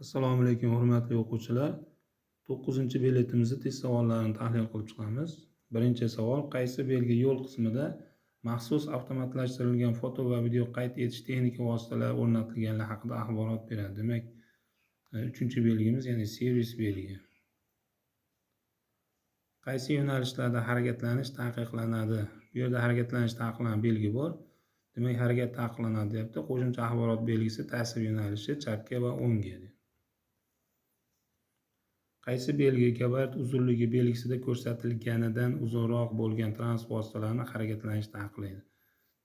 Assalomu alaykum hurmatli o'quvchilar. 9-belgimizni test savollarini tahlil qilib chiqamiz. Birinchi savol: qaysi belgi yo'l qismida maxsus avtomatlashtirilgan foto va video qayd etish texnika vositalari o'rnatilganligi haqida axborot beradi. Demak, 3-belgimiz, ya'ni servis belgi. Qaysi yo'nalishlarda harakatlanish taqiqlanadi? Bu yerda harakatlanish taqiqlanan belgi bor. Demak, harakat taqiqlanadi deyapti. Qo'shimcha axborot belgisi ta'sir yo'nalishi chapga va o'ngga. Qaysi belgi gabarit uzunligi belgisida ko'rsatilganidan uzunroq bo'lgan transport vositalarini harakatlanish taqiqlaydi?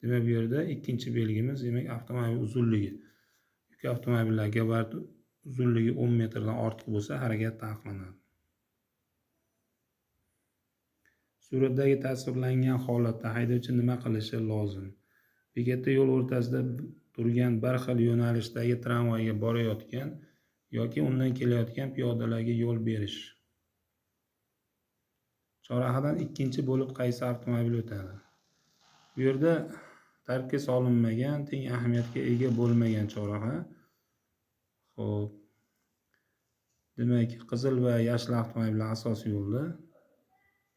Demak, bu yerda ikkinchi belgimiz, demak, avtomobil uzunligi. Yuk avtomobillar gabarit uzunligi 10 metrdan ortiq bo'lsa, harakat taqiqlanadi. Suratdagi tasvirlangan holatda haydovchi nima qilishi lozim? Bekatda yo'l o'rtasida turgan bir xil yo'nalishdagi tramvayga borayotgan yoki undan kelayotgan piyodalarga yo'l berish. Chorrahadan ikkinchi bo'lib qaysi avtomobil o'tadi? Bu yerda tartibga solinmagan, teng ahamiyatga ega bo'lmagan chorraha. Xo'p. Demak, qizil va yashil avtomobillar asosiy yo'lda.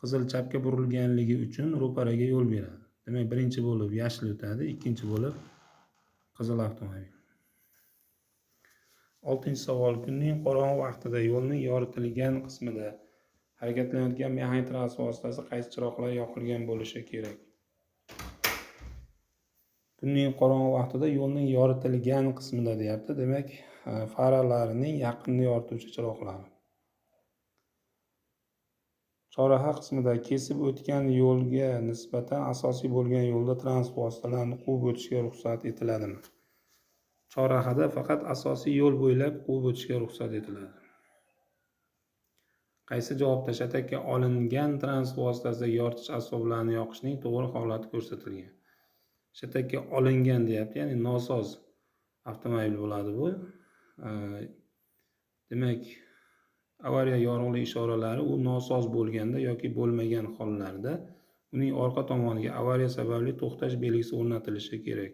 Qizil chapga burilganligi uchun ro'paraga yo'l beradi. Demak, birinchi bo'lib yashil o'tadi, ikkinchi bo'lib qizil avtomobil. 6-savol: kunning qorong'u vaqtida yo'lning yoritilgan qismida harakatlanayotgan mexanik transport vositasi qaysi chiroqlar yoqilgan bo'lishi kerak? Kunning qorong'u vaqtida yo'lning yoritilgan qismida deyapti. Demak, faralarining yaqinni yorituvchi chiroqlari. Chorraha qismida kesib o'tgan yo'lga nisbatan asosiy bo'lgan yo'lda transport vositalarini quvib o'tishga ruxsat etiladimi? Chorrahada faqat asosiy yo'l bo'ylab quvib o'tishga ruxsat etiladi. Qaysi javobda shatakka olingan transport vositasida yoritish asboblarini yoqishning to'g'ri holati ko'rsatilgan? Shatakka olingan deyapti, ya'ni nosoz avtomobil bo'ladi bu. Demak, avariya yorug'lik ishoralari u nosoz bo'lganda yoki bo'lmagan hollarda uning orqa tomoniga avariya sababli to'xtash belgisi o'rnatilishi kerak.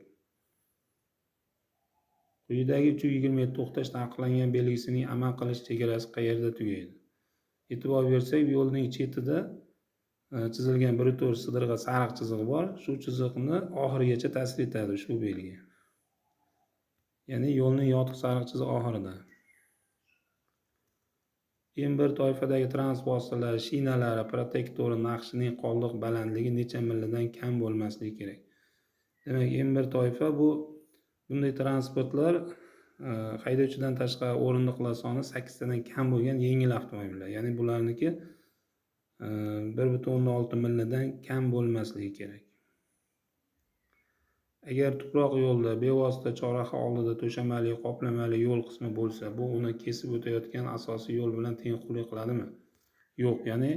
Quyidagi 320 to'xtash taqiqlangan belgisining amal qilish chegarasi qayerda tugaydi? E'tibor bersak, yo'lning chetida chizilgan 1/4 sidirg'a sariq chiziq bor. Shu chiziqni oxirigacha ta'sir etadi ushbu belgi. Ya'ni yo'lning yotiq sariq chiziq oxirida. M1 toifadagi transport vositalari shinalari protektori naqshining qoldiq balandligi necha millidan kam bo'lmasligi kerak? Demak, M1 toifa bunday transportlar haydovchidan tashqari o'rindiqlar soni 8 tadan kam bo'lgan yengil avtomobillar. Ya'ni bularniki 1,6 millidan kam bo'lmasligi kerak. Agar tuproq yo'lda bevosita chorraha oldida to'shamali, qoplamali yo'l qismi bo'lsa, bu uni kesib o'tayotgan asosiy yo'l bilan tengqurlik qiladimi? Yo'q, ya'ni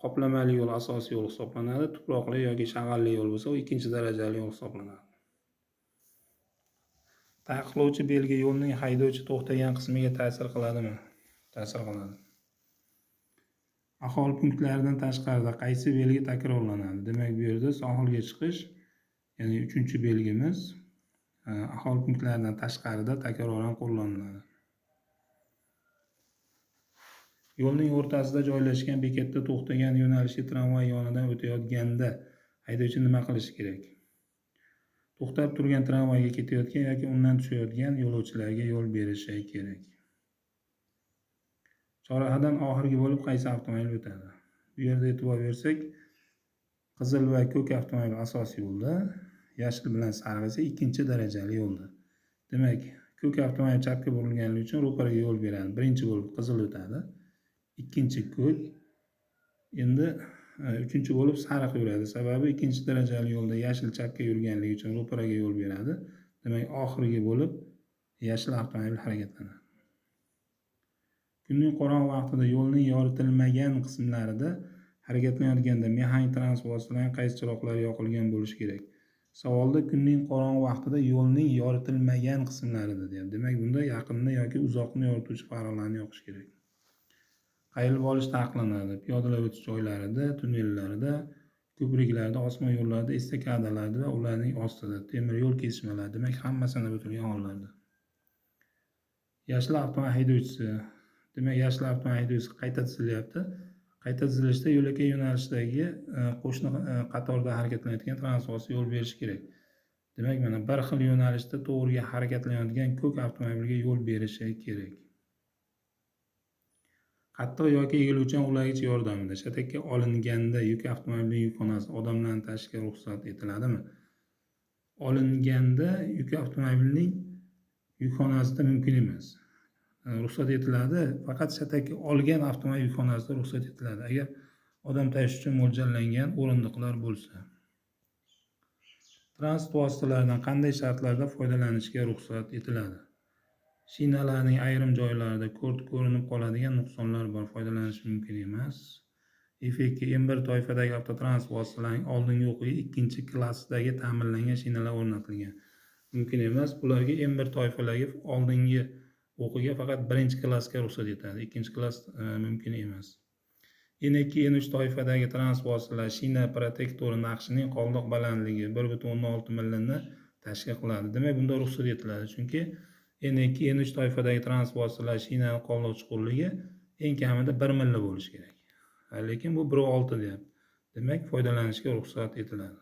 qoplamali yo'l asosiy yo'l hisoblanadi, tuproqli yoki shag'alli yo'l bo'lsa, u ikkinchi darajali yo'l hisoblanadi. Taqiqlovchi belgi yo'lning haydovchi to'xtagan qismiga ta'sir qiladimi? Ta'sir qiladi. Aholi punktlaridan tashqarida qaysi belgi takrorlanadi? Demak, bu yerda sohilga chiqish, ya'ni 3-belgimiz aholi punktlaridan tashqarida takroran qo'llaniladi. Yo'lning o'rtasida joylashgan bekatda to'xtagan yo'nalishli tramvay yonidan o'tayotganda haydovchi nima qilishi kerak? To'xtab turgan tramvayga ketayotgan yoki undan tushayotgan yo'lovchilarga yo'l berishi kerak. Chorrahadan oxirgi bo'lib qaysi avtomobil o'tadi? Bu yerda e'tibor bersak, qizil va ko'k avtomobil asosiy yo'lda, yashil bilan sariq esa ikkinchi darajali yo'lda. Demak, ko'k avtomobil chapga burilganligi uchun ro'paraga yo'l beradi. Birinchi bo'lib qizil o'tadi, ikkinchi ko'k, endi uchinchi bo'lib sariq yuradi. Sababi ikkinchi darajali yo'lda yashil chapga yurganligi uchun ro'paraga yo'l beradi. Demak, oxirgi bo'lib yashil avtomobil harakatlanadi. Kunning qorong'u vaqtida yo'lning yoritilmagan qismlarida harakatlanayotganda mexanik transport vositalarining qaysi chiroqlari yoqilgan bo'lishi kerak? Savolda kunning qorong'u vaqtida yo'lning yoritilmagan qismlarida deyapti. Demak, bunda yaqinni yoki uzoqni yorituvchi farlarni yoqish kerak. Qayrilib olish taqiqlanadi. Piyodalar o'tish joylarida, tunnellarda, ko'priklarda, osmon yo'llarida, estakadalarda va ularning ostida, temir yo'l kesishmalarida, demak, hammasini o'tilgan hollarda. Yashil avtomobil haydovchisi. Demak, yashil avtomobil haydovchisi qayta tuzilyapti. Qayta tuzilishda yo'lakay yo'nalishdagi qo'shni qatorda harakatlanayotgan transport yo'l berishi kerak. Demak, mana bir xil yo'nalishda to'g'riga harakatlanayotgan ko'k avtomobilga yo'l berishi kerak. Qattiq yoki egiluvchan ulagich yordamida shatakka olinganda yuk avtomobilining yukxonasi odamlarni tashishga ruxsat etiladimi? Olinganda yuk avtomobilining yukxonasida mumkin emas. Ruxsat etiladi, faqat shatakka olgan avtomobil yukxonasida ruxsat etiladi, agar odam tashish uchun mo'ljallangan o'rindiqlar bo'lsa. Transport vositalaridan qanday shartlarda foydalanishga ruxsat etiladi? Shinalarning ayrim joylarida ko'rinib qoladigan nuqsonlar bor, foydalanish mumkin emas. F2 M1 toifadagi avtotransport vositalarining oldingi o'qiga ikkinchi klassdagi ta'mirlangan shinalar o'rnatilgan. Mumkin emas. Bularga M1 toifalarga oldingi o'qiga faqat birinchi klassga ruxsat etadi, ikkinchi klass mumkin emas. N2 N3 toifadagi transport vositalari shina protektori naqshining qoldiq balandligi 1,16 mm tashkil qiladi. Demak, bunda ruxsat etiladi, chunki N2 N3 toifadagi transport vositalari shinaning qoldiq chuqurligi eng kamida 1 mm bo'lishi kerak. Lekin bu 1,6 deyapti. Demak, foydalanishga ruxsat etiladi.